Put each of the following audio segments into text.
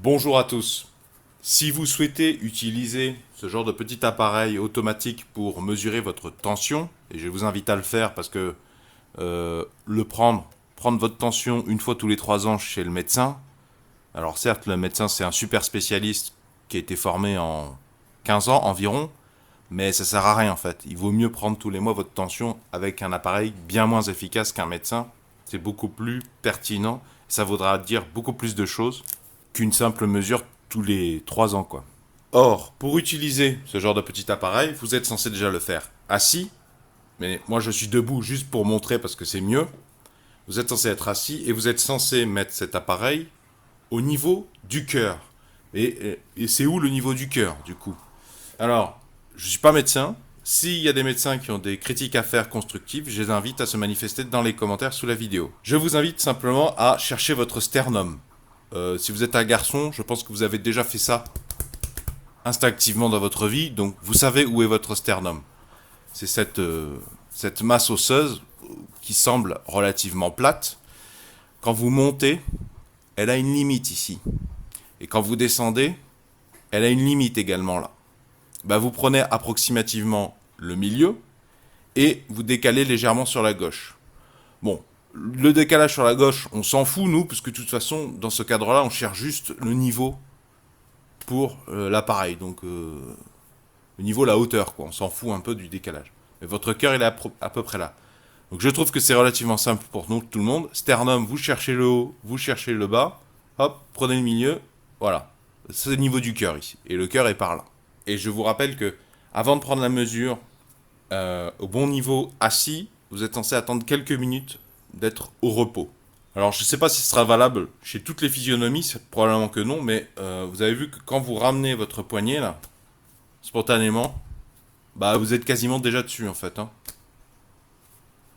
Bonjour à tous. Si vous souhaitez utiliser ce genre de petit appareil automatique pour mesurer votre tension, et je vous invite à le faire parce que prendre votre tension une fois tous les 3 ans chez le médecin, alors certes le médecin c'est un super spécialiste qui a été formé en 15 ans environ, mais ça sert à rien en fait. Il vaut mieux prendre tous les mois votre tension avec un appareil bien moins efficace qu'un médecin. C'est beaucoup plus pertinent, ça voudra dire beaucoup plus de choses qu'une simple mesure tous les 3 ans, quoi. Or, pour utiliser ce genre de petit appareil, vous êtes censé déjà le faire assis, mais moi je suis debout juste pour montrer parce que c'est mieux. Vous êtes censé être assis et vous êtes censé mettre cet appareil au niveau du cœur. Et c'est où le niveau du cœur, du coup? Alors, je ne suis pas médecin. S'il y a des médecins qui ont des critiques à faire constructives, je les invite à se manifester dans les commentaires sous la vidéo. Je vous invite simplement à chercher votre sternum. Si vous êtes un garçon, je pense que vous avez déjà fait ça instinctivement dans votre vie, donc vous savez où est votre sternum. C'est cette masse osseuse qui semble relativement plate. Quand vous montez, elle a une limite ici. Et quand vous descendez, elle a une limite également là. Vous prenez approximativement le milieu et vous décalez légèrement sur la gauche. Bon, le décalage sur la gauche, on s'en fout nous, puisque de toute façon, dans ce cadre-là, on cherche juste le niveau pour l'appareil. Donc, le niveau, la hauteur, quoi. On s'en fout un peu du décalage. Mais votre cœur, il est à peu près là. Donc, je trouve que c'est relativement simple pour nous, tout le monde. Sternum, vous cherchez le haut, vous cherchez le bas. Hop, prenez le milieu. Voilà. C'est le niveau du cœur ici. Et le cœur est par là. Et je vous rappelle que, avant de prendre la mesure au bon niveau assis, vous êtes censé attendre quelques minutes d'être au repos. Alors je ne sais pas si ce sera valable chez toutes les physionomies, c'est probablement que non, mais vous avez vu que quand vous ramenez votre poignet là, spontanément, vous êtes quasiment déjà dessus en fait. Hein.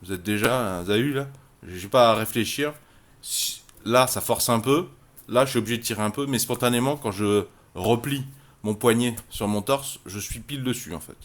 Vous avez vu là, j'ai pas à réfléchir. Là ça force un peu, là je suis obligé de tirer un peu, mais spontanément quand je replie mon poignet sur mon torse, je suis pile dessus en fait.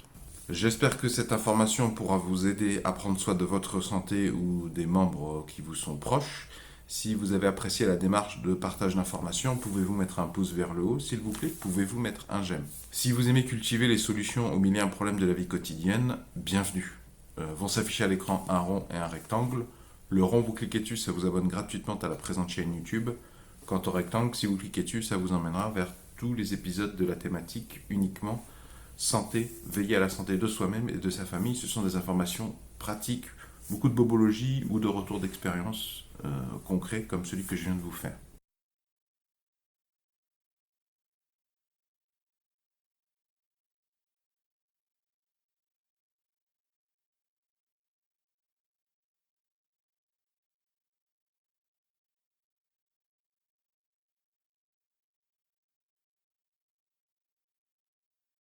J'espère que cette information pourra vous aider à prendre soin de votre santé ou des membres qui vous sont proches. Si vous avez apprécié la démarche de partage d'informations, pouvez-vous mettre un pouce vers le haut, s'il vous plaît? Pouvez-vous mettre un j'aime? Si vous aimez cultiver les solutions aux milliers de problèmes de la vie quotidienne, bienvenue. Vont s'afficher à l'écran un rond et un rectangle. Le rond, vous cliquez dessus, ça vous abonne gratuitement à la présente chaîne YouTube. Quant au rectangle, si vous cliquez dessus, ça vous emmènera vers tous les épisodes de la thématique uniquement santé, veiller à la santé de soi-même et de sa famille. Ce sont des informations pratiques, beaucoup de bobologie ou de retours d'expérience concrets comme celui que je viens de vous faire.